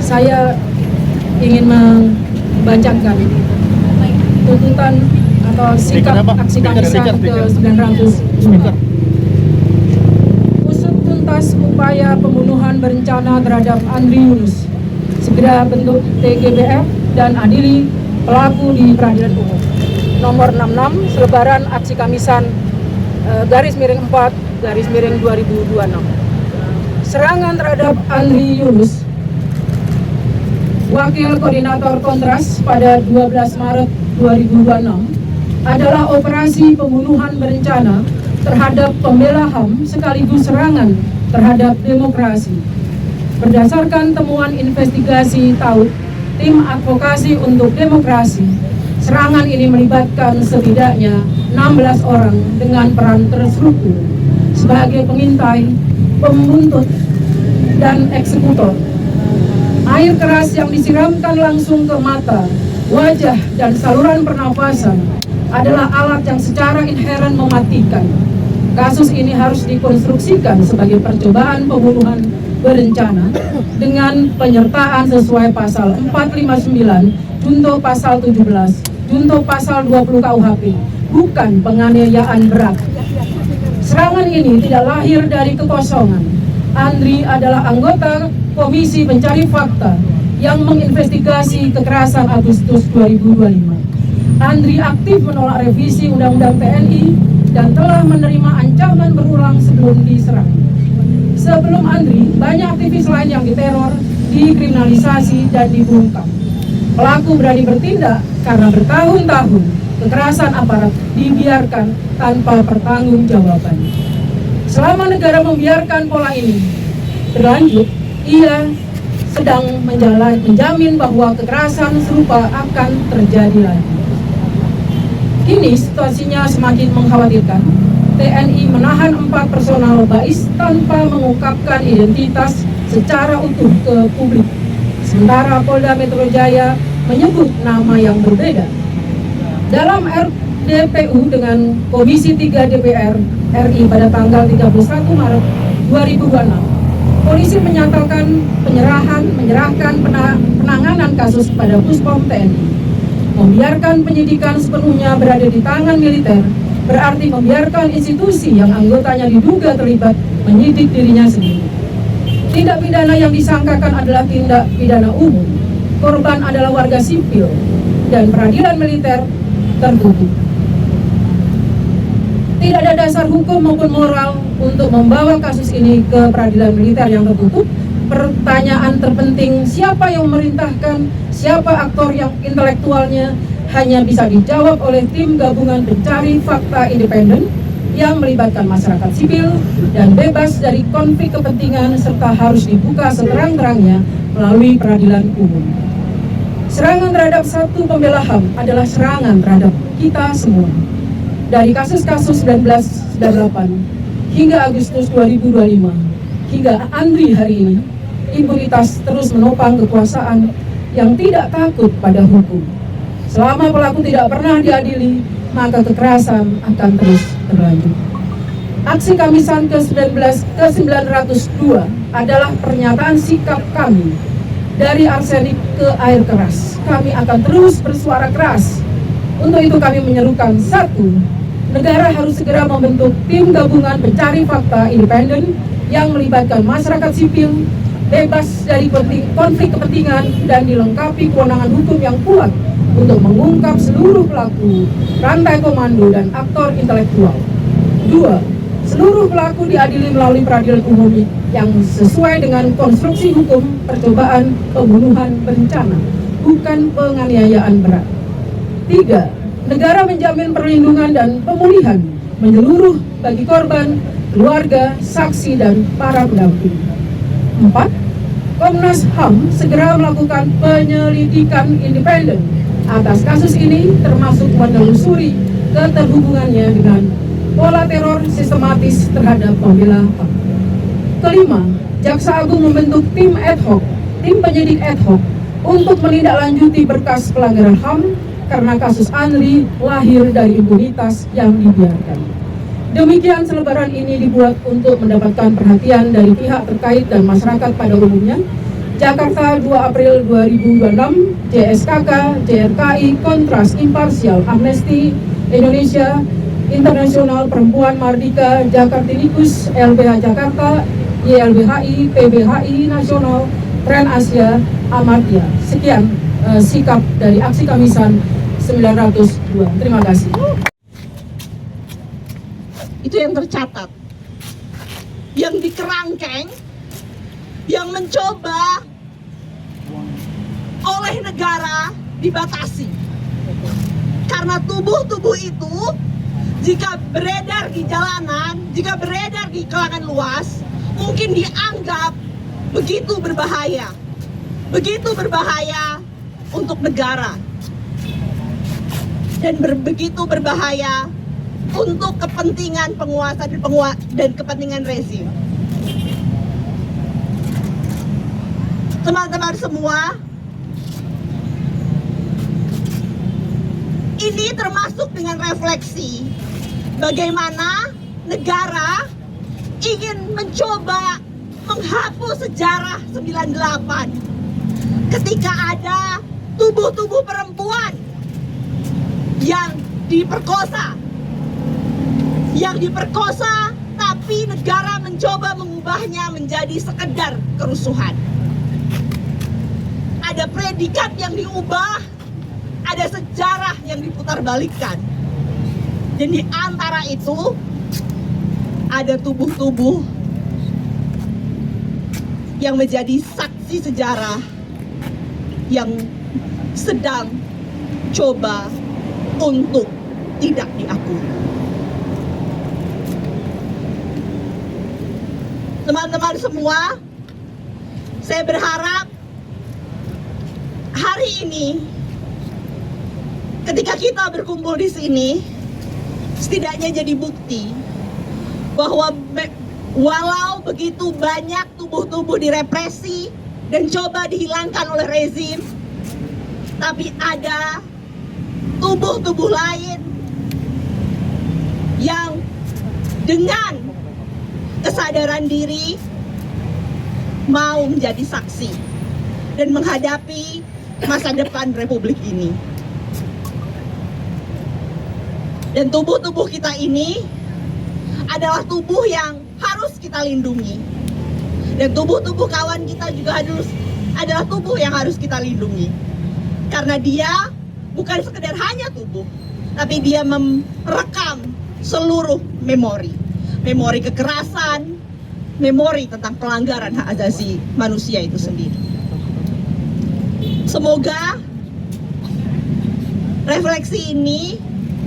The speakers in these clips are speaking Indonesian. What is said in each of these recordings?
Saya ingin membacakan tuntutan atau sikap aksi Kamisan ke-902. Usut tuntas upaya pembunuhan berencana terhadap Andri Yunus. Segera bentuk TGBF dan adili pelaku di peradilan umum. Nomor 66 selebaran aksi Kamisan _4_2026. Serangan terhadap Andri Yunus, Wakil Koordinator Kontras pada 12 Maret 2026 adalah operasi pembunuhan berencana terhadap pembela HAM sekaligus serangan terhadap demokrasi. Berdasarkan temuan investigasi TAUD, Tim Advokasi untuk Demokrasi, serangan ini melibatkan setidaknya 16 orang dengan peran terstruktur sebagai pengintai, pembuntut, dan eksekutor. Air keras yang disiramkan langsung ke mata, wajah, dan saluran pernafasan adalah alat yang secara inheren mematikan. Kasus ini harus dikonstruksikan sebagai percobaan pembunuhan berencana dengan penyertaan sesuai pasal 459, junto pasal 17, junto pasal 20 KUHP, bukan penganiayaan berat. Serangan ini tidak lahir dari kekosongan. Andri adalah anggota Komisi Pencari Fakta yang menginvestigasi kekerasan Agustus 2025. Andri aktif menolak revisi Undang-Undang TNI dan telah menerima ancaman berulang sebelum diserang. Sebelum Andri, banyak aktivis lain yang diteror, dikriminalisasi, dan dibungkam. Pelaku berani bertindak karena bertahun-tahun kekerasan aparat dibiarkan tanpa pertanggungjawaban. Selama negara membiarkan pola ini berlanjut, ia sedang menjamin bahwa kekerasan serupa akan terjadi lagi. Kini situasinya semakin mengkhawatirkan. TNI menahan 4 personal BAIS tanpa mengungkapkan identitas secara utuh ke publik. Sementara Polda Metro Jaya menyebut nama yang berbeda. Dalam RDPU dengan Komisi 3 DPR RI pada tanggal 31 Maret 2026, polisi menyatakan menyerahkan penanganan kasus kepada Puspom TNI. Membiarkan penyidikan sepenuhnya berada di tangan militer berarti membiarkan institusi yang anggotanya diduga terlibat menyidik dirinya sendiri. Tindak pidana yang disangkakan adalah tindak pidana umum. Korban adalah warga sipil dan peradilan militer tertutup. Tidak ada dasar hukum maupun moral untuk membawa kasus ini ke peradilan militer yang tertutup. Pertanyaan terpenting, siapa yang memerintahkan, siapa aktor yang intelektualnya, hanya bisa dijawab oleh tim gabungan pencari fakta independen yang melibatkan masyarakat sipil dan bebas dari konflik kepentingan serta harus dibuka seterang-terangnya melalui peradilan umum. Serangan terhadap satu pembela HAM adalah serangan terhadap kita semua. Dari kasus-kasus 1998 hingga Agustus 2025 hingga Andri hari ini, impunitas terus menopang kekuasaan yang tidak takut pada hukum. Selama pelaku tidak pernah diadili, maka kekerasan akan terus berlanjut. Aksi Kamisan ke-902 adalah pernyataan sikap kami. Dari arsenik ke air keras, kami akan terus bersuara keras. Untuk itu kami menyerukan, 1. Negara harus segera membentuk tim gabungan pencari fakta independen yang melibatkan masyarakat sipil, bebas dari konflik kepentingan, dan dilengkapi kewenangan hukum yang kuat untuk mengungkap seluruh pelaku, rantai komando, dan aktor intelektual. 2. Seluruh pelaku diadili melalui peradilan umum yang sesuai dengan konstruksi hukum percobaan pembunuhan berencana, bukan penganiayaan berat. 3. Negara menjamin perlindungan dan pemulihan menyeluruh bagi korban, keluarga, saksi, dan para pendamping. 4. Komnas HAM segera melakukan penyelidikan independen atas kasus ini, termasuk menelusuri keterhubungannya dengan pola teror sistematis terhadap pembela HAM. Kelima, Jaksa Agung membentuk tim ad hoc, tim penyidik ad hoc untuk menindaklanjuti berkas pelanggaran HAM karena kasus Andri lahir dari impunitas yang dibiarkan. Demikian selebaran ini dibuat untuk mendapatkan perhatian dari pihak terkait dan masyarakat pada umumnya Jakarta 2 April 2026, JSKK, JRKI, Kontras, Imparsial, Amnesty Indonesia, Internasional Perempuan Mardika, Jakartinikus, LBH Jakarta, YLBHI, PBHI Nasional, Tren Asia, Amartya. Sekian sikap dari aksi Kamisan 902. Terima kasih. Itu yang tercatat, yang dikerangkeng, yang mencoba oleh negara dibatasi. Karena tubuh-tubuh itu jika beredar di jalanan, jika beredar di kalangan luas, mungkin dianggap begitu berbahaya untuk negara, dan begitu berbahaya untuk kepentingan penguasa dan kepentingan rezim. Teman-teman semua, ini termasuk dengan refleksi bagaimana negara ingin mencoba menghapus sejarah 98 ketika ada tubuh-tubuh perempuan yang diperkosa, tapi negara mencoba mengubahnya menjadi sekedar kerusuhan. Ada predikat yang diubah, ada sejarah yang diputarbalikkan. Dan di antara itu ada tubuh-tubuh yang menjadi saksi sejarah yang sedang coba untuk tidak diakui. Teman-teman semua, saya berharap hari ini ketika kita berkumpul di sini setidaknya jadi bukti bahwa walau begitu banyak tubuh-tubuh direpresi dan coba dihilangkan oleh rezim, tapi ada tubuh-tubuh lain yang dengan kesadaran diri mau menjadi saksi dan menghadapi masa depan Republik ini. Dan tubuh-tubuh kita ini adalah tubuh yang harus kita lindungi. Dan tubuh-tubuh kawan kita juga adalah tubuh yang harus kita lindungi. Karena dia bukan sekedar hanya tubuh, tapi dia merekam seluruh memori. Memori kekerasan, memori tentang pelanggaran hak asasi manusia itu sendiri. Semoga refleksi ini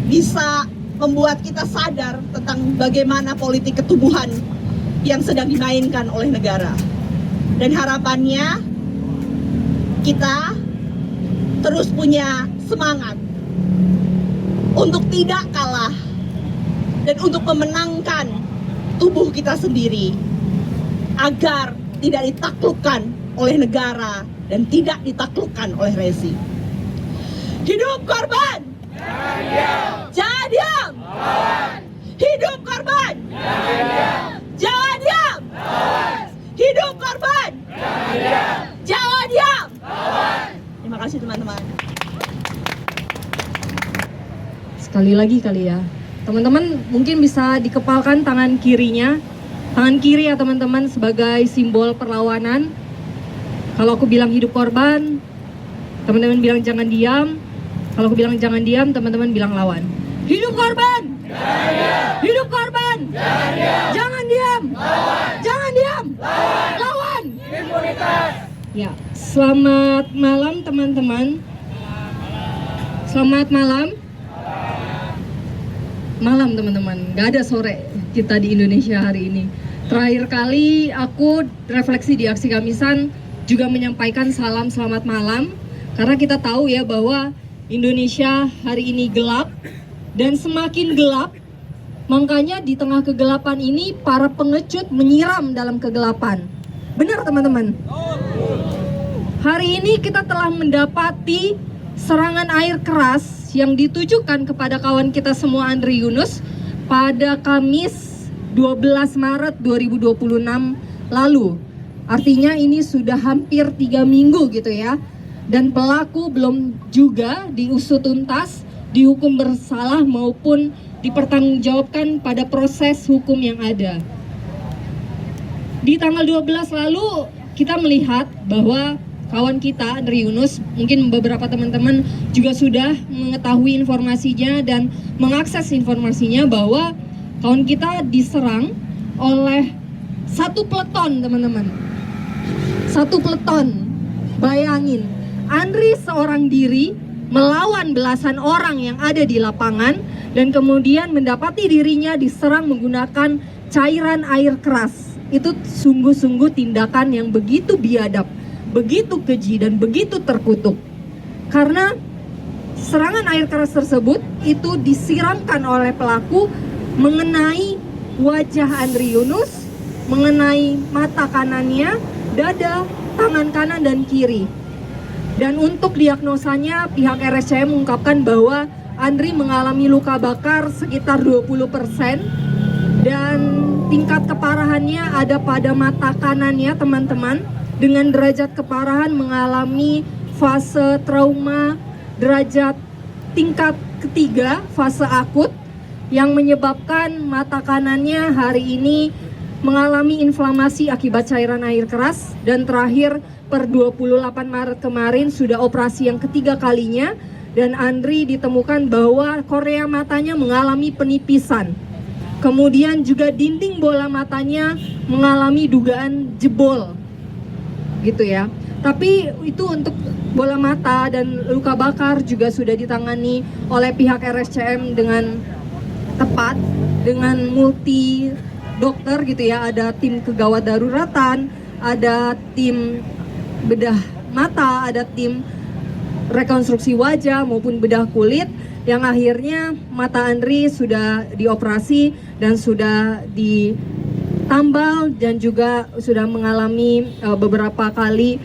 bisa membuat kita sadar tentang bagaimana politik ketubuhan yang sedang dimainkan oleh negara. Dan harapannya kita terus punya semangat untuk tidak kalah dan untuk memenangkan tubuh kita sendiri agar tidak ditaklukkan oleh negara dan tidak ditaklukkan oleh rezim. Hidup korban! Jangan diam! Hidup korban! Jangan diam! Hidup korban! Jangan diam! Terima kasih teman-teman. Sekali lagi kali ya, teman-teman mungkin bisa dikepalkan tangan kirinya, tangan kiri ya teman-teman, sebagai simbol perlawanan. Kalau aku bilang hidup korban, teman-teman bilang jangan diam. Kalau aku bilang jangan diam, teman-teman bilang lawan. Hidup korban! Jangan diam! Hidup korban! Jangan diam! Jangan diam! Lawan! Jangan diam! Lawan! Lawan! Impunitas! Ya, selamat malam teman-teman. Selamat malam. Malam teman-teman, gak ada sore kita di Indonesia hari ini. Terakhir kali aku refleksi di aksi Kamisan juga menyampaikan salam selamat malam, karena kita tahu ya bahwa Indonesia hari ini gelap dan semakin gelap. Makanya di tengah kegelapan ini para pengecut menyiram dalam kegelapan. Benar teman-teman? Hari ini kita telah mendapati serangan air keras yang ditujukan kepada kawan kita semua Andri Yunus pada Kamis 12 Maret 2026 lalu. Artinya ini sudah hampir 3 minggu gitu ya. Dan pelaku belum juga diusut tuntas, dihukum bersalah maupun dipertanggungjawabkan pada proses hukum yang ada. Di tanggal 12 lalu kita melihat bahwa kawan kita Andri Yunus, mungkin beberapa teman-teman juga sudah mengetahui informasinya dan mengakses informasinya bahwa kawan kita diserang oleh satu peleton, teman-teman. Satu peleton. Bayangin, Andri seorang diri melawan belasan orang yang ada di lapangan dan kemudian mendapati dirinya diserang menggunakan cairan air keras. Itu sungguh-sungguh tindakan yang begitu biadab, begitu keji dan begitu terkutuk. Karena serangan air keras tersebut itu disiramkan oleh pelaku mengenai wajah Andri Yunus, mengenai mata kanannya, dada, tangan kanan dan kiri. Dan untuk diagnosanya pihak RSCM mengungkapkan bahwa Andri mengalami luka bakar sekitar 20% dan tingkat keparahannya ada pada mata kanannya, teman-teman, dengan derajat keparahan mengalami fase trauma derajat tingkat ketiga, fase akut, yang menyebabkan mata kanannya hari ini mengalami inflamasi akibat cairan air keras, dan terakhir per 28 Maret kemarin sudah operasi yang ketiga kalinya, dan Andri ditemukan bahwa kornea matanya mengalami penipisan. Kemudian juga dinding bola matanya mengalami dugaan jebol, gitu ya. Tapi itu untuk bola mata dan luka bakar juga sudah ditangani oleh pihak RSCM dengan tepat, dengan multi dokter gitu ya. Ada tim kegawat daruratan, ada tim bedah mata, ada tim rekonstruksi wajah maupun bedah kulit, yang akhirnya mata Andri sudah dioperasi dan sudah ditambal dan juga sudah mengalami beberapa kali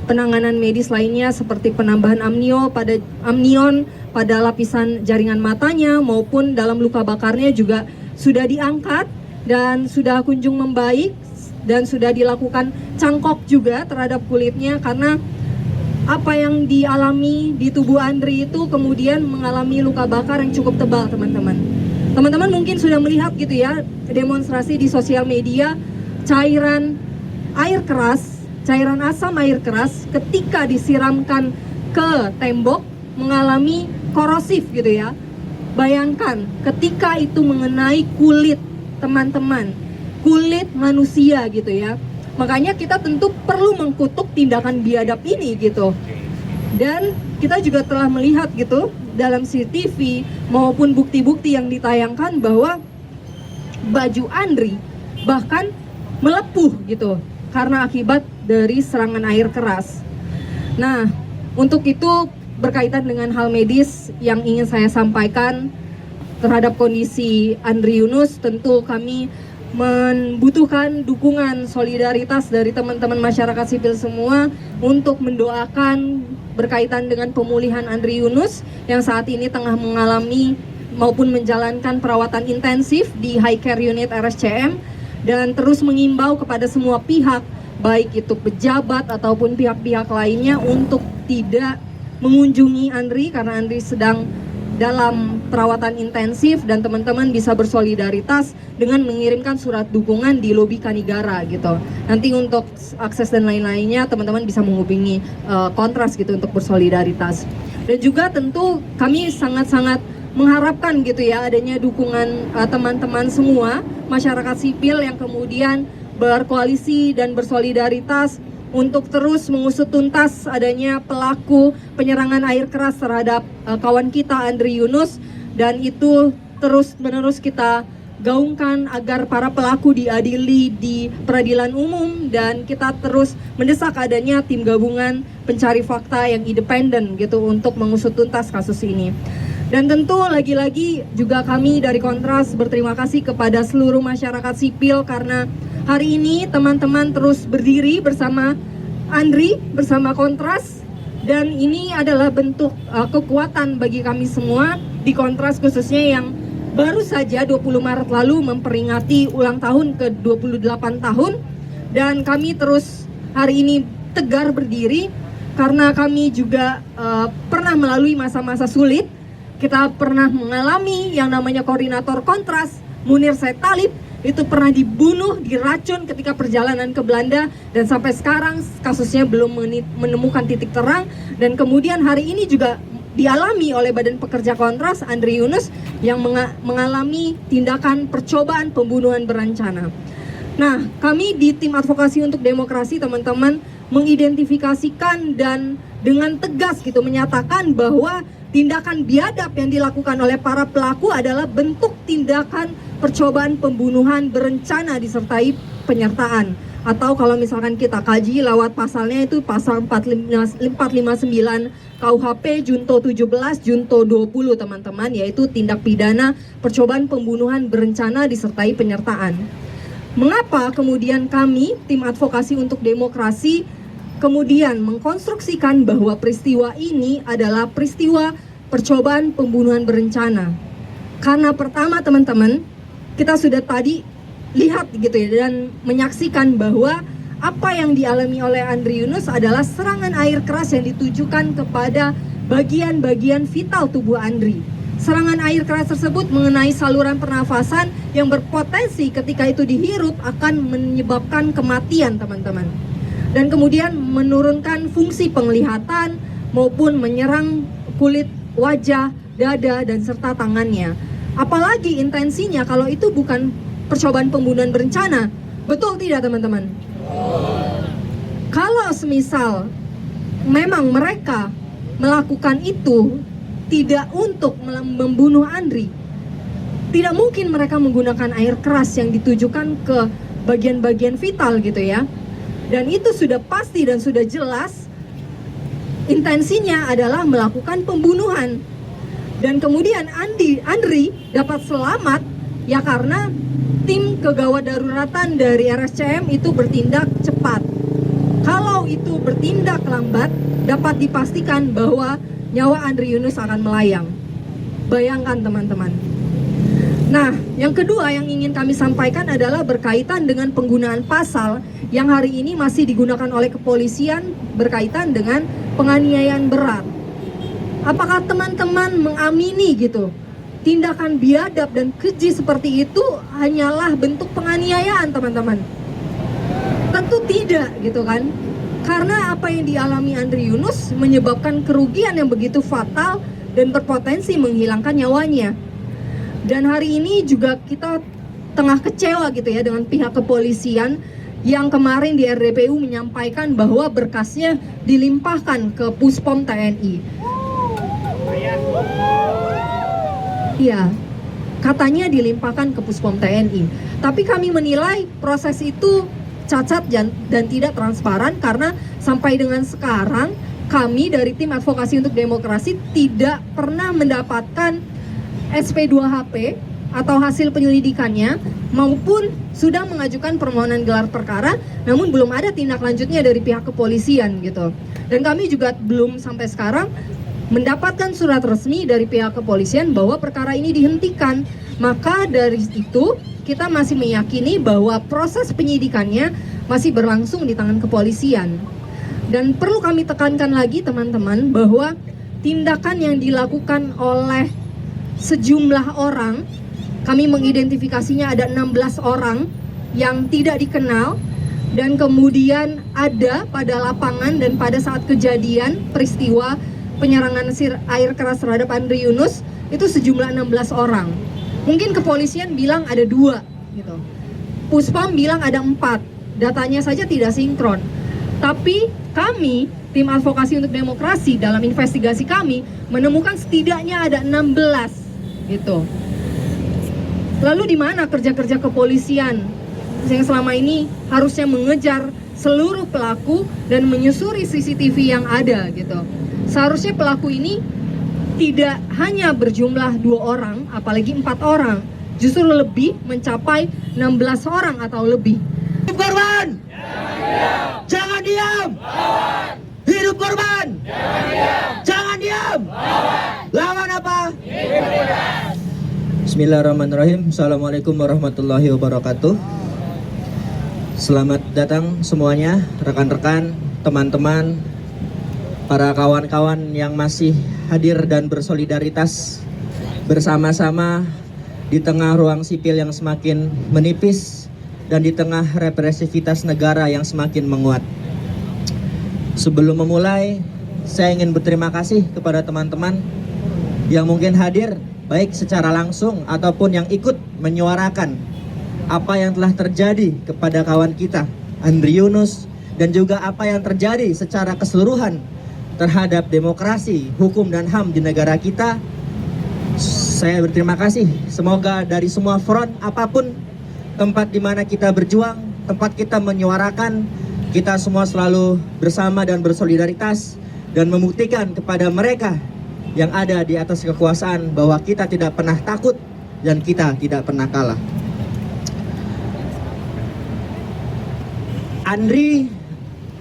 penanganan medis lainnya seperti penambahan amnion pada lapisan jaringan matanya maupun dalam luka bakarnya juga sudah diangkat dan sudah kunjung membaik, dan sudah dilakukan cangkok juga terhadap kulitnya karena apa yang dialami di tubuh Andri itu kemudian mengalami luka bakar yang cukup tebal, teman-teman. Teman-teman mungkin sudah melihat gitu ya demonstrasi di sosial media cairan air keras, cairan asam air keras ketika disiramkan ke tembok mengalami korosif gitu ya. Bayangkan ketika itu mengenai kulit, teman-teman, kulit manusia gitu ya. Makanya kita tentu perlu mengkutuk tindakan biadab ini gitu. Dan kita juga telah melihat gitu dalam CCTV maupun bukti-bukti yang ditayangkan bahwa baju Andri bahkan melepuh gitu karena akibat dari serangan air keras. Nah, untuk itu berkaitan dengan hal medis yang ingin saya sampaikan terhadap kondisi Andri Yunus, tentu kami membutuhkan dukungan solidaritas dari teman-teman masyarakat sipil semua untuk mendoakan berkaitan dengan pemulihan Andri Yunus yang saat ini tengah mengalami maupun menjalankan perawatan intensif di High Care Unit RSCM, dan terus mengimbau kepada semua pihak baik itu pejabat ataupun pihak-pihak lainnya untuk tidak mengunjungi Andri karena Andri sedang dalam perawatan intensif, dan teman-teman bisa bersolidaritas dengan mengirimkan surat dukungan di lobi Kanigara gitu. Nanti untuk akses dan lain-lainnya teman-teman bisa menghubungi Kontras gitu untuk bersolidaritas. Dan juga tentu kami sangat-sangat mengharapkan gitu ya adanya dukungan teman-teman semua masyarakat sipil yang kemudian berkoalisi dan bersolidaritas untuk terus mengusut tuntas adanya pelaku penyerangan air keras terhadap kawan kita Andri Yunus, dan itu terus-menerus kita gaungkan agar para pelaku diadili di peradilan umum, dan kita terus mendesak adanya tim gabungan pencari fakta yang independen gitu untuk mengusut tuntas kasus ini. Dan tentu lagi-lagi juga kami dari Kontras berterima kasih kepada seluruh masyarakat sipil karena hari ini teman-teman terus berdiri bersama Andri, bersama Kontras, dan ini adalah bentuk kekuatan bagi kami semua di Kontras khususnya yang baru saja 20 Maret lalu memperingati ulang tahun ke 28 tahun dan kami terus hari ini tegar berdiri karena kami juga pernah melalui masa-masa sulit. Kita pernah mengalami yang namanya koordinator Kontras, Munir Said Talib, itu pernah dibunuh, diracun ketika perjalanan ke Belanda, dan sampai sekarang kasusnya belum menemukan titik terang. Dan kemudian hari ini juga dialami oleh Badan Pekerja Kontras, Andri Yunus, yang mengalami tindakan percobaan pembunuhan berencana. Nah, kami di tim advokasi untuk demokrasi, teman-teman, mengidentifikasikan dan dengan tegas gitu menyatakan bahwa tindakan biadab yang dilakukan oleh para pelaku adalah bentuk tindakan percobaan pembunuhan berencana disertai penyertaan. Atau kalau misalkan kita kaji lewat pasalnya itu pasal 459 KUHP Junto 17 Junto 20, teman-teman, yaitu tindak pidana percobaan pembunuhan berencana disertai penyertaan. Mengapa kemudian kami tim advokasi untuk demokrasi kemudian mengkonstruksikan bahwa peristiwa ini adalah peristiwa percobaan pembunuhan berencana? Karena pertama, teman-teman, kita sudah tadi lihat gitu ya dan menyaksikan bahwa apa yang dialami oleh Andri Yunus adalah serangan air keras yang ditujukan kepada bagian-bagian vital tubuh Andri. Serangan air keras tersebut mengenai saluran pernafasan yang berpotensi ketika itu dihirup akan menyebabkan kematian, teman-teman. Dan kemudian menurunkan fungsi penglihatan maupun menyerang kulit wajah, dada, dan serta tangannya. Apalagi intensinya kalau itu bukan percobaan pembunuhan berencana. Betul tidak, teman-teman? Kalau semisal memang mereka melakukan itu tidak untuk membunuh Andri, tidak mungkin mereka menggunakan air keras yang ditujukan ke bagian-bagian vital gitu ya. Dan itu sudah pasti dan sudah jelas intensinya adalah melakukan pembunuhan. Dan kemudian Andri dapat selamat ya karena tim kegawat daruratan dari RSCM itu bertindak cepat. Kalau itu bertindak lambat, dapat dipastikan bahwa nyawa Andri Yunus akan melayang. Bayangkan, teman-teman. Nah, yang kedua yang ingin kami sampaikan adalah berkaitan dengan penggunaan pasal yang hari ini masih digunakan oleh kepolisian berkaitan dengan penganiayaan berat. Apakah teman-teman mengamini gitu? Tindakan biadab dan keji seperti itu hanyalah bentuk penganiayaan, teman-teman? Tentu tidak gitu kan. Karena apa yang dialami Andri Yunus menyebabkan kerugian yang begitu fatal dan berpotensi menghilangkan nyawanya. Dan hari ini juga kita tengah kecewa gitu ya dengan pihak kepolisian yang kemarin di RDPU menyampaikan bahwa berkasnya dilimpahkan ke Puspom TNI. Iya, katanya dilimpahkan ke Puspom TNI. Tapi kami menilai proses itu cacat dan tidak transparan karena sampai dengan sekarang kami dari tim advokasi untuk demokrasi tidak pernah mendapatkan SP2HP atau hasil penyelidikannya maupun sudah mengajukan permohonan gelar perkara namun belum ada tindak lanjutnya dari pihak kepolisian gitu. Dan kami juga belum sampai sekarang mendapatkan surat resmi dari pihak kepolisian bahwa perkara ini dihentikan. Maka dari itu kita masih meyakini bahwa proses penyidikannya masih berlangsung di tangan kepolisian. Dan perlu kami tekankan lagi, teman-teman, bahwa tindakan yang dilakukan oleh sejumlah orang, kami mengidentifikasinya ada 16 orang yang tidak dikenal, dan kemudian ada pada lapangan dan pada saat kejadian peristiwa penyerangan air keras terhadap Andri Yunus itu sejumlah 16 orang. Mungkin kepolisian bilang ada 2 gitu. Puspom bilang ada 4. Datanya saja tidak sinkron. Tapi kami, tim advokasi untuk demokrasi, dalam investigasi kami menemukan setidaknya ada 16 gitu. Lalu di mana kerja-kerja kepolisian yang selama ini harusnya mengejar seluruh pelaku dan menyusuri CCTV yang ada gitu. Seharusnya pelaku ini tidak hanya berjumlah 2 orang, apalagi 4 orang, justru lebih mencapai 16 orang atau lebih. Hidup korban! Jangan diam! Hidup korban! Jangan diam! Lawan apa? Bismillahirrahmanirrahim. Assalamualaikum warahmatullahi wabarakatuh. Selamat datang semuanya, rekan-rekan, teman-teman, para kawan-kawan yang masih hadir dan bersolidaritas bersama-sama di tengah ruang sipil yang semakin menipis dan di tengah represivitas negara yang semakin menguat. Sebelum memulai, saya ingin berterima kasih kepada teman-teman yang mungkin hadir baik secara langsung ataupun yang ikut menyuarakan apa yang telah terjadi kepada kawan kita Andri Yunus, dan juga apa yang terjadi secara keseluruhan terhadap demokrasi, hukum dan HAM di negara kita. Saya berterima kasih. Semoga dari semua front apapun, tempat di mana kita berjuang, tempat kita menyuarakan, kita semua selalu bersama dan bersolidaritas dan membuktikan kepada mereka yang ada di atas kekuasaan bahwa kita tidak pernah takut dan kita tidak pernah kalah. Andri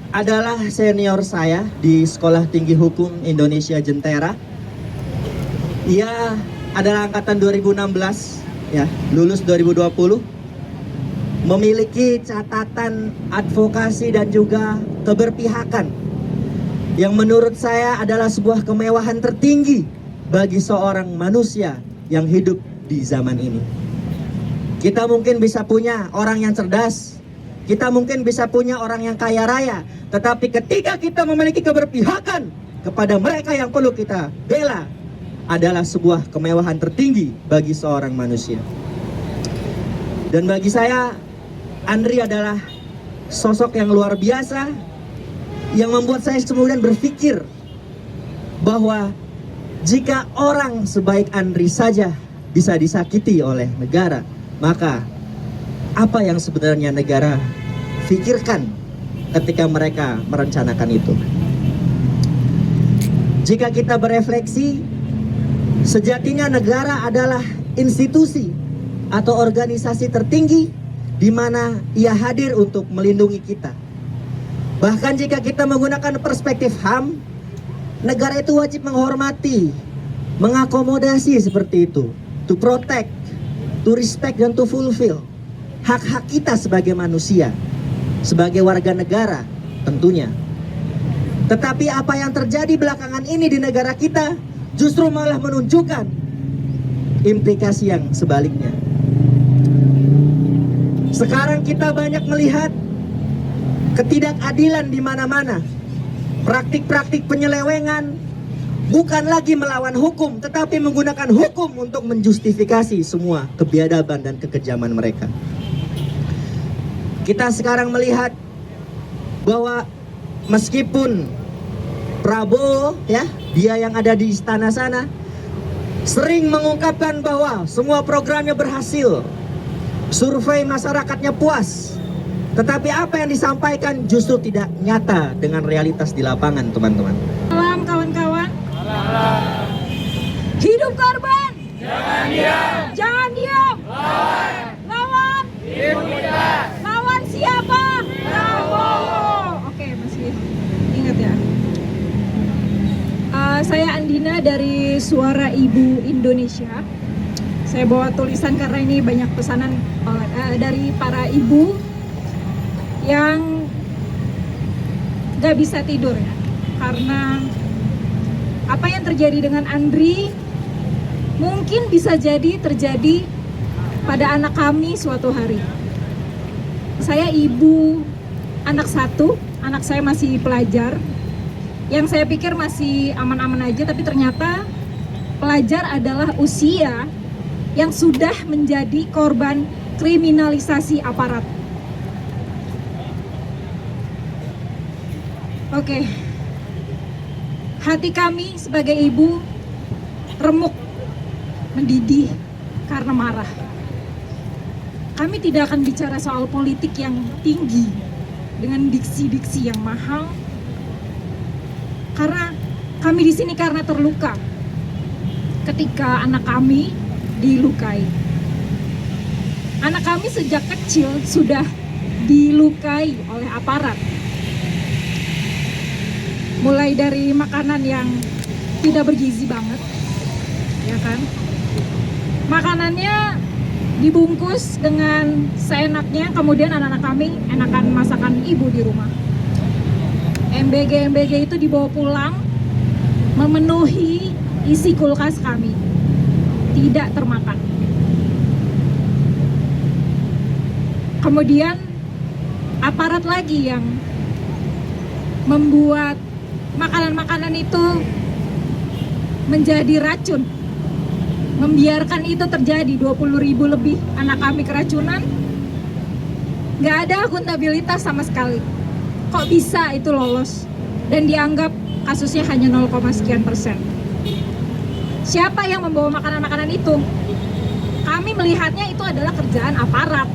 adalah senior saya di Sekolah Tinggi Hukum Indonesia Jentera. Ia adalah angkatan 2016, ya, lulus 2020. Memiliki catatan advokasi dan juga keberpihakan yang menurut saya adalah sebuah kemewahan tertinggi bagi seorang manusia yang hidup di zaman ini. Kita mungkin bisa punya orang yang cerdas, kita mungkin bisa punya orang yang kaya raya, tetapi ketika kita memiliki keberpihakan kepada mereka yang perlu kita bela, adalah sebuah kemewahan tertinggi bagi seorang manusia. Dan bagi saya, Andri adalah sosok yang luar biasa, yang membuat saya kemudian berpikir bahwa jika orang sebaik Andri saja bisa disakiti oleh negara, maka apa yang sebenarnya negara pikirkan ketika mereka merencanakan itu? Jika kita berefleksi, sejatinya negara adalah institusi atau organisasi tertinggi di mana ia hadir untuk melindungi kita. Bahkan jika kita menggunakan perspektif HAM, negara itu wajib menghormati, mengakomodasi seperti itu, to protect, to respect, dan to fulfill hak-hak kita sebagai manusia, sebagai warga negara tentunya. Tetapi apa yang terjadi belakangan ini di negara kita justru malah menunjukkan implikasi yang sebaliknya. Sekarang kita banyak melihat ketidakadilan di mana-mana. Praktik-praktik penyelewengan bukan lagi melawan hukum, tetapi menggunakan hukum untuk menjustifikasi semua kebiadaban dan kekejaman mereka. Kita sekarang melihat bahwa meskipun Prabowo, ya, dia yang ada di istana sana, sering mengungkapkan bahwa semua programnya berhasil, survei masyarakatnya puas, tetapi apa yang disampaikan justru tidak nyata dengan realitas di lapangan, teman-teman. Salam kawan-kawan. Hidup korban. Jangan diam. Jangan diam. Lawan. Lawan. Impunitas. Lawan siapa? Prabowo. Oke, masih ingat ya. Saya Andina dari Suara Ibu Indonesia. Saya bawa tulisan karena ini banyak pesanan dari para ibu yang gak bisa tidur ya, karena apa yang terjadi dengan Andri mungkin bisa jadi terjadi pada anak kami suatu hari. Saya ibu anak satu, anak saya masih pelajar, yang saya pikir masih aman-aman aja, tapi ternyata pelajar adalah usia yang sudah menjadi korban kriminalisasi aparat. Oke, hati kami sebagai ibu remuk, mendidih karena marah. Kami tidak akan bicara soal politik yang tinggi dengan diksi-diksi yang mahal, karena kami di sini karena terluka ketika anak kami dilukai. Anak kami sejak kecil sudah dilukai oleh aparat. Mulai dari makanan yang tidak bergizi banget, ya kan? Makanannya dibungkus dengan seenaknya, kemudian anak-anak kami enakan masakan ibu di rumah. MBG itu dibawa pulang, memenuhi isi kulkas kami, tidak termakan. Kemudian aparat lagi yang membuat makanan-makanan itu menjadi racun, membiarkan itu terjadi. 20.000 lebih anak kami keracunan, nggak ada akuntabilitas sama sekali. Kok bisa itu lolos dan dianggap kasusnya hanya 0, sekian persen? Siapa yang membawa makanan-makanan itu? Kami melihatnya itu adalah kerjaan aparat.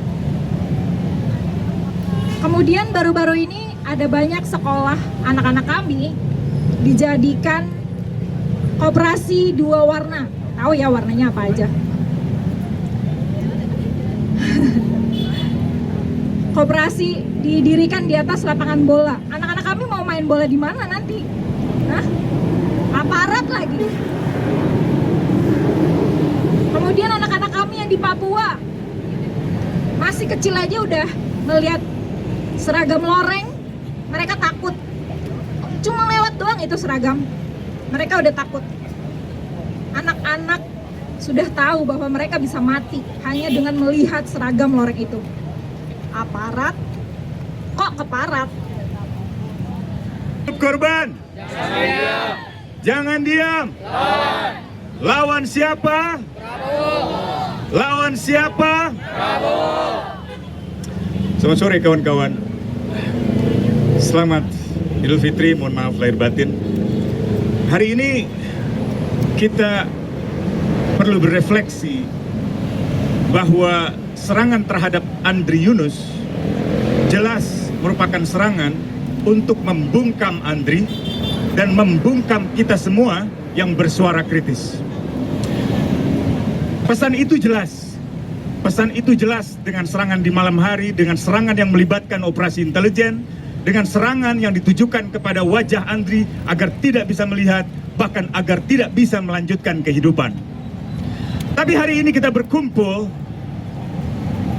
Kemudian baru-baru ini ada banyak sekolah anak-anak kami dijadikan koperasi 2 warna. Tahu ya warnanya apa aja? Koperasi didirikan di atas lapangan bola. Anak-anak kami mau main bola di mana nanti? Hah? Aparat lagi. Kemudian anak-anak kami yang di Papua masih kecil aja udah melihat seragam loreng, mereka takut. Cuma lewat doang itu seragam, mereka udah takut. Anak-anak sudah tahu bahwa mereka bisa mati hanya dengan melihat seragam loreng itu. Aparat, kok keparat? Korban, jangan diam. Lawan siapa? Lawan siapa? Selamat sore kawan-kawan. Selamat Idul Fitri, mohon maaf lahir batin. Hari ini kita perlu berefleksi bahwa serangan terhadap Andri Yunus jelas merupakan serangan untuk membungkam Andri dan membungkam kita semua yang bersuara kritis. Pesan itu jelas. Pesan itu jelas dengan serangan di malam hari, dengan serangan yang melibatkan operasi intelijen, dengan serangan yang ditujukan kepada wajah Andri agar tidak bisa melihat, bahkan agar tidak bisa melanjutkan kehidupan. Tapi hari ini kita berkumpul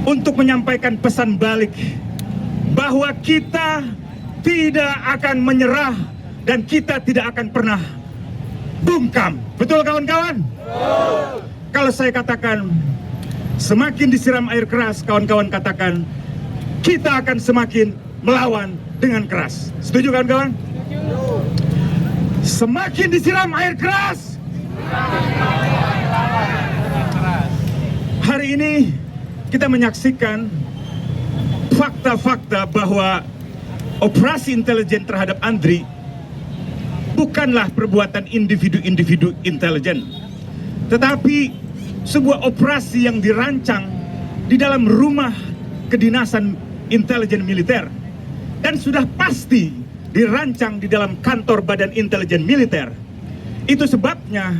untuk menyampaikan pesan balik bahwa kita tidak akan menyerah dan kita tidak akan pernah bungkam. Betul kawan-kawan? Kalau saya katakan semakin disiram air keras, kawan-kawan katakan kita akan semakin melawan dengan keras. Setuju kawan-kawan? Semakin disiram air keras. Hari ini kita menyaksikan fakta-fakta bahwa operasi intelijen terhadap Andri bukanlah perbuatan individu-individu intelijen, tetapi sebuah operasi yang dirancang di dalam rumah kedinasan intelijen militer dan sudah pasti dirancang di dalam kantor Badan Intelijen Militer. Itu sebabnya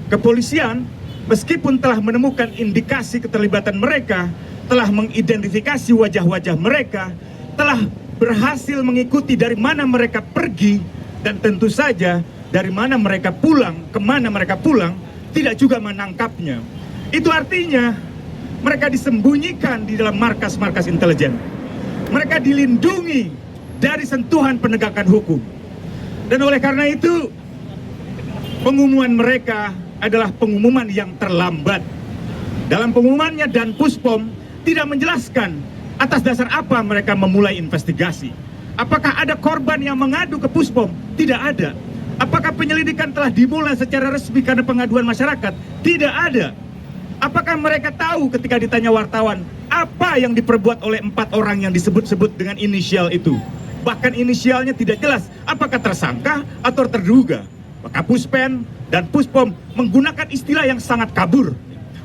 kepolisian meskipun telah menemukan indikasi keterlibatan mereka, telah mengidentifikasi wajah-wajah mereka, telah berhasil mengikuti dari mana mereka pergi dan tentu saja dari mana mereka pulang, kemana mereka pulang, tidak juga menangkapnya. Itu artinya mereka disembunyikan di dalam markas-markas intelijen. Mereka dilindungi dari sentuhan penegakan hukum. Dan oleh karena itu, pengumuman mereka adalah pengumuman yang terlambat. Dalam pengumumannya dan Puspom tidak menjelaskan atas dasar apa mereka memulai investigasi. Apakah ada korban yang mengadu ke Puspom? Tidak ada. Apakah penyelidikan telah dimulai secara resmi karena pengaduan masyarakat? Tidak ada. Apakah mereka tahu ketika ditanya wartawan apa yang diperbuat oleh 4 orang yang disebut-sebut dengan inisial itu? Bahkan inisialnya tidak jelas apakah tersangka atau terduga. Maka Puspen dan Puspom menggunakan istilah yang sangat kabur.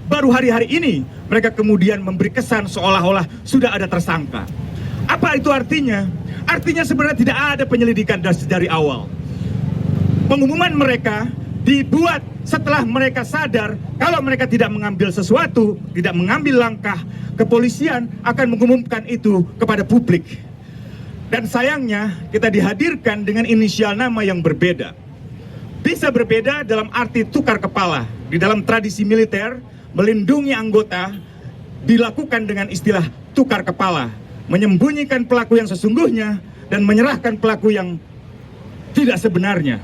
Baru hari-hari ini mereka kemudian memberi kesan seolah-olah sudah ada tersangka. Apa itu artinya? Artinya sebenarnya tidak ada penyelidikan dari awal. Pengumuman mereka dibuat setelah mereka sadar kalau mereka tidak mengambil sesuatu, tidak mengambil langkah, kepolisian akan mengumumkan itu kepada publik. Dan sayangnya kita dihadirkan dengan inisial nama yang berbeda. Bisa berbeda dalam arti tukar kepala. Di dalam tradisi militer, melindungi anggota dilakukan dengan istilah tukar kepala, menyembunyikan pelaku yang sesungguhnya dan menyerahkan pelaku yang tidak sebenarnya.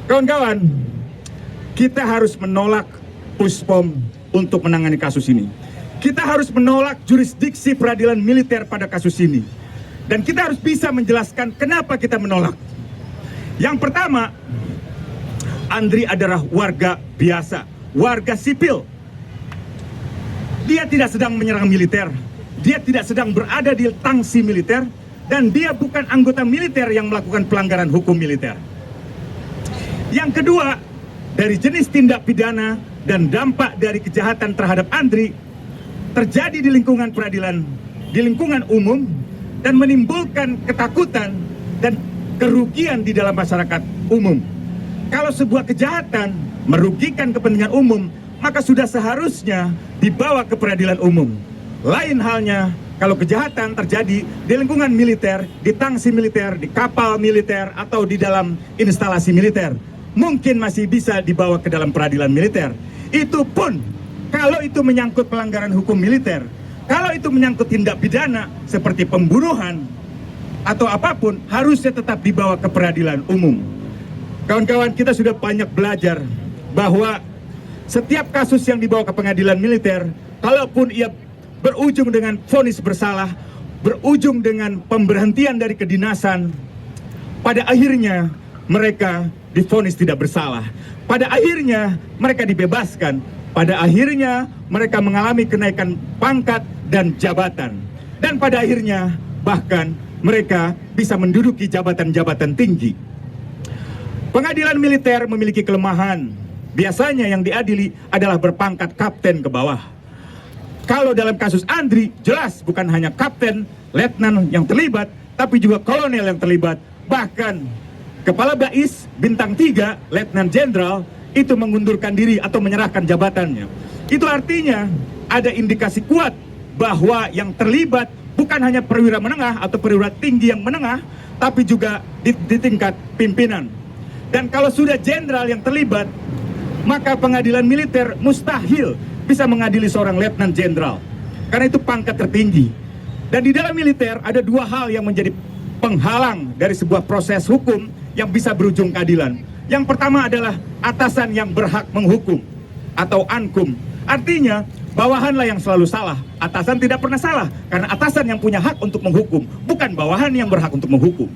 Kawan-kawan, kita harus menolak Puspom untuk menangani kasus ini. Kita harus menolak jurisdiksi peradilan militer pada kasus ini. Dan kita harus bisa menjelaskan kenapa kita menolak. Yang pertama, Andri adalah warga biasa, warga sipil. Dia tidak sedang menyerang militer, dia tidak sedang berada di tangsi militer, dan dia bukan anggota militer yang melakukan pelanggaran hukum militer. Yang kedua, dari jenis tindak pidana dan dampak dari kejahatan terhadap Andri terjadi di lingkungan peradilan, di lingkungan umum, dan menimbulkan ketakutan dan kerugian di dalam masyarakat umum. Kalau sebuah kejahatan merugikan kepentingan umum, maka sudah seharusnya dibawa ke peradilan umum. Lain halnya kalau kejahatan terjadi di lingkungan militer, di tangsi militer, di kapal militer, atau di dalam instalasi militer, mungkin masih bisa dibawa ke dalam peradilan militer. Itu pun kalau itu menyangkut pelanggaran hukum militer, kalau itu menyangkut tindak pidana seperti pembunuhan atau apapun, harusnya tetap dibawa ke peradilan umum. Kawan-kawan, kita sudah banyak belajar bahwa setiap kasus yang dibawa ke pengadilan militer, kalaupun ia berujung dengan vonis bersalah, berujung dengan pemberhentian dari kedinasan, pada akhirnya mereka divonis tidak bersalah. Pada akhirnya mereka dibebaskan. Pada akhirnya mereka mengalami kenaikan pangkat dan jabatan. Dan pada akhirnya bahkan mereka bisa menduduki jabatan-jabatan tinggi. Pengadilan militer memiliki kelemahan. Biasanya yang diadili adalah berpangkat kapten ke bawah. Kalau dalam kasus Andri, jelas bukan hanya kapten, letnan yang terlibat, tapi juga kolonel yang terlibat. Bahkan Kepala Bais bintang 3, Letnan Jenderal, itu mengundurkan diri atau menyerahkan jabatannya. Itu artinya ada indikasi kuat bahwa yang terlibat bukan hanya perwira menengah atau perwira tinggi yang menengah, tapi juga di tingkat pimpinan. Dan kalau sudah jenderal yang terlibat, maka pengadilan militer mustahil bisa mengadili seorang letnan jenderal, karena itu pangkat tertinggi. Dan di dalam militer ada dua hal yang menjadi penghalang dari sebuah proses hukum yang bisa berujung keadilan. Yang pertama adalah atasan yang berhak menghukum atau ankum. Artinya bawahanlah yang selalu salah. Atasan tidak pernah salah karena atasan yang punya hak untuk menghukum, bukan bawahan yang berhak untuk menghukum.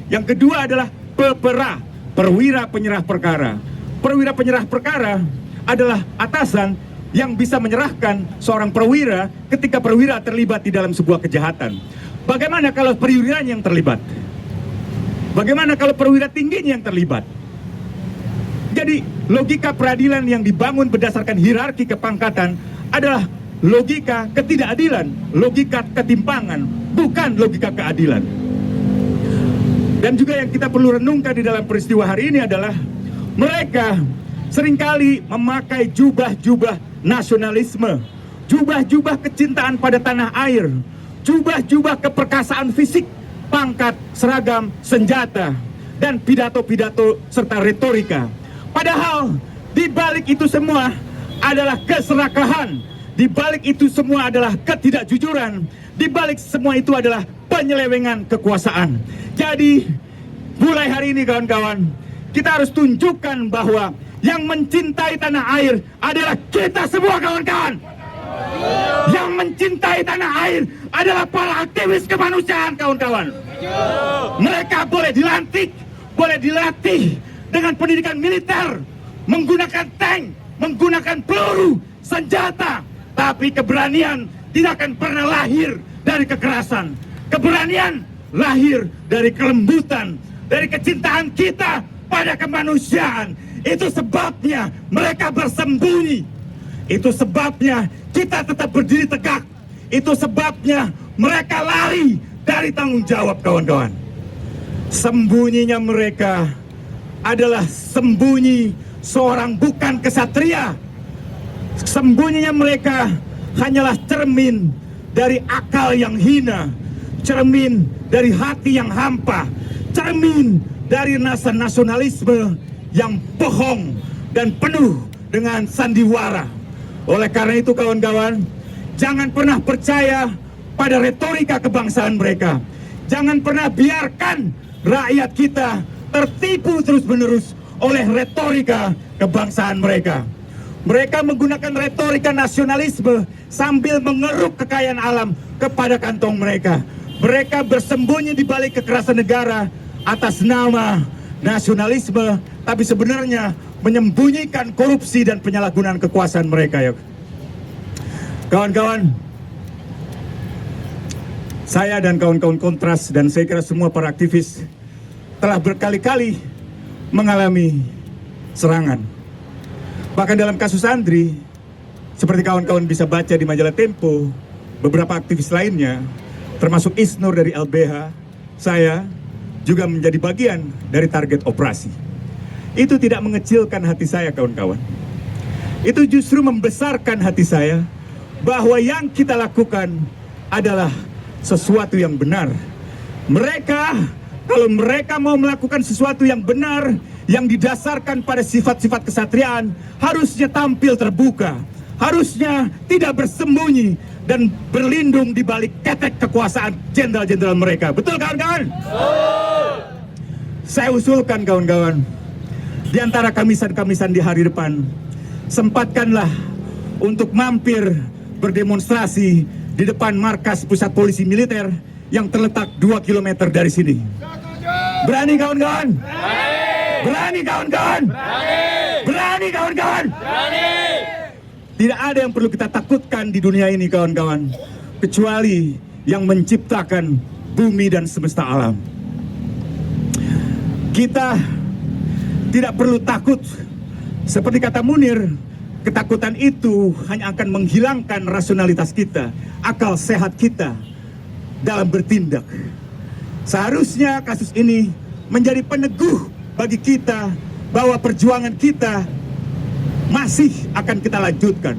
Yang kedua adalah pepera, perwira penyerah perkara. Perwira penyerah perkara adalah atasan yang bisa menyerahkan seorang perwira ketika perwira terlibat di dalam sebuah kejahatan. Bagaimana kalau perwiranya yang terlibat? Bagaimana kalau perwira tingginya yang terlibat? Jadi logika peradilan yang dibangun berdasarkan hierarki kepangkatan adalah logika ketidakadilan, logika ketimpangan, bukan logika keadilan. Dan juga yang kita perlu renungkan di dalam peristiwa hari ini adalah mereka seringkali memakai jubah-jubah nasionalisme, jubah-jubah kecintaan pada tanah air, jubah-jubah keperkasaan fisik, pangkat, seragam, senjata, dan pidato-pidato serta retorika. Padahal di balik itu semua adalah keserakahan, di balik itu semua adalah ketidakjujuran, di balik semua itu adalah penyelewengan kekuasaan. Jadi mulai hari ini kawan-kawan, kita harus tunjukkan bahwa yang mencintai tanah air adalah kita semua kawan-kawan. Yang mencintai tanah air adalah para aktivis kemanusiaan kawan-kawan. Mereka boleh dilantik, boleh dilatih dengan pendidikan militer, menggunakan tank, menggunakan peluru, senjata, tapi keberanian tidak akan pernah lahir dari kekerasan. Keberanian lahir dari kelembutan, dari kecintaan kita pada kemanusiaan. Itu sebabnya mereka bersembunyi. Itu sebabnya kita tetap berdiri tegak. Itu sebabnya mereka lari dari tanggung jawab kawan-kawan. Sembunyinya mereka adalah sembunyi seorang bukan kesatria. Sembunyinya mereka hanyalah cermin dari akal yang hina, cermin dari hati yang hampa, cermin dari rasa nasionalisme yang bohong dan penuh dengan sandiwara. Oleh karena itu kawan-kawan, Jangan pernah percaya pada retorika kebangsaan mereka. Jangan pernah biarkan rakyat kita tertipu terus-menerus oleh retorika kebangsaan mereka. Mereka menggunakan retorika nasionalisme sambil mengeruk kekayaan alam kepada kantong mereka. Mereka bersembunyi di balik kekerasan negara atas nama nasionalisme, tapi sebenarnya menyembunyikan korupsi dan penyalahgunaan kekuasaan mereka. Ya, kawan-kawan, saya dan kawan-kawan Kontras dan saya kira semua para aktivis telah berkali-kali mengalami serangan. Bahkan dalam kasus Andri, seperti kawan-kawan bisa baca di majalah Tempo, beberapa aktivis lainnya, termasuk Isnur dari LBH, saya juga menjadi bagian dari target operasi. Itu tidak mengecilkan hati saya, kawan-kawan. Itu justru membesarkan hati saya bahwa yang kita lakukan adalah sesuatu yang benar. Mereka, kalau mereka mau melakukan sesuatu yang benar, yang didasarkan pada sifat-sifat kesatriaan, harusnya tampil terbuka, harusnya tidak bersembunyi dan berlindung di balik ketek kekuasaan jenderal-jenderal mereka. Betul, kawan-kawan? Saya usulkan, kawan-kawan, di antara kamisan-kamisan di hari depan, sempatkanlah untuk mampir berdemonstrasi di depan markas pusat polisi militer yang terletak 2 km dari sini. Berani, kawan-kawan? Berani, kawan-kawan? Berani, kawan-kawan? Tidak ada yang perlu kita takutkan di dunia ini, kawan-kawan, kecuali yang menciptakan bumi dan semesta alam. Kita tidak perlu takut. Seperti kata Munir, ketakutan itu hanya akan menghilangkan rasionalitas kita, akal sehat kita dalam bertindak. Seharusnya kasus ini menjadi peneguh bagi kita bahwa perjuangan kita masih akan kita lanjutkan.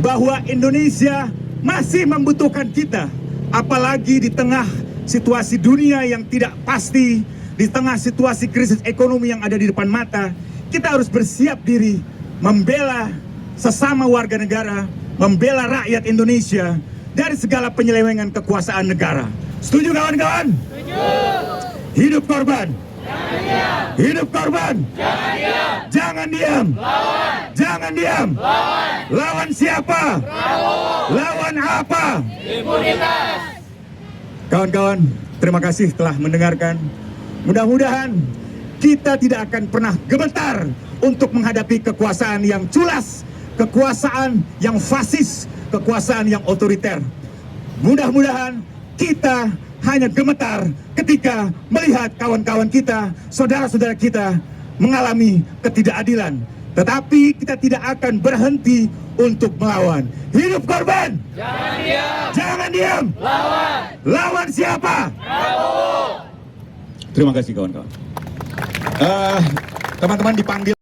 Bahwa Indonesia masih membutuhkan kita, apalagi di tengah situasi dunia yang tidak pasti, di tengah situasi krisis ekonomi yang ada di depan mata. Kita harus bersiap diri membela sesama warga negara, membela rakyat Indonesia dari segala penyelewengan kekuasaan negara. Setuju, kawan-kawan? Setuju. Hidup korban. Jangan diam. Hidup korban. Jangan diam. Jangan diam. Lawan. Jangan diam. Lawan. Lawan siapa? Prabowo. Lawan apa? Impunitas. Kawan-kawan, terima kasih telah mendengarkan. Mudah-mudahan kita tidak akan pernah gemetar untuk menghadapi kekuasaan yang culas, kekuasaan yang fasis, kekuasaan yang otoriter. Mudah-mudahan kita hanya gemetar ketika melihat kawan-kawan kita, saudara-saudara kita mengalami ketidakadilan. Tetapi kita tidak akan berhenti untuk melawan. Hidup korban! Jangan diam! Jangan diam! Lawan! Lawan siapa? Prabowo! Terima kasih, kawan-kawan. Teman-teman dipanggil.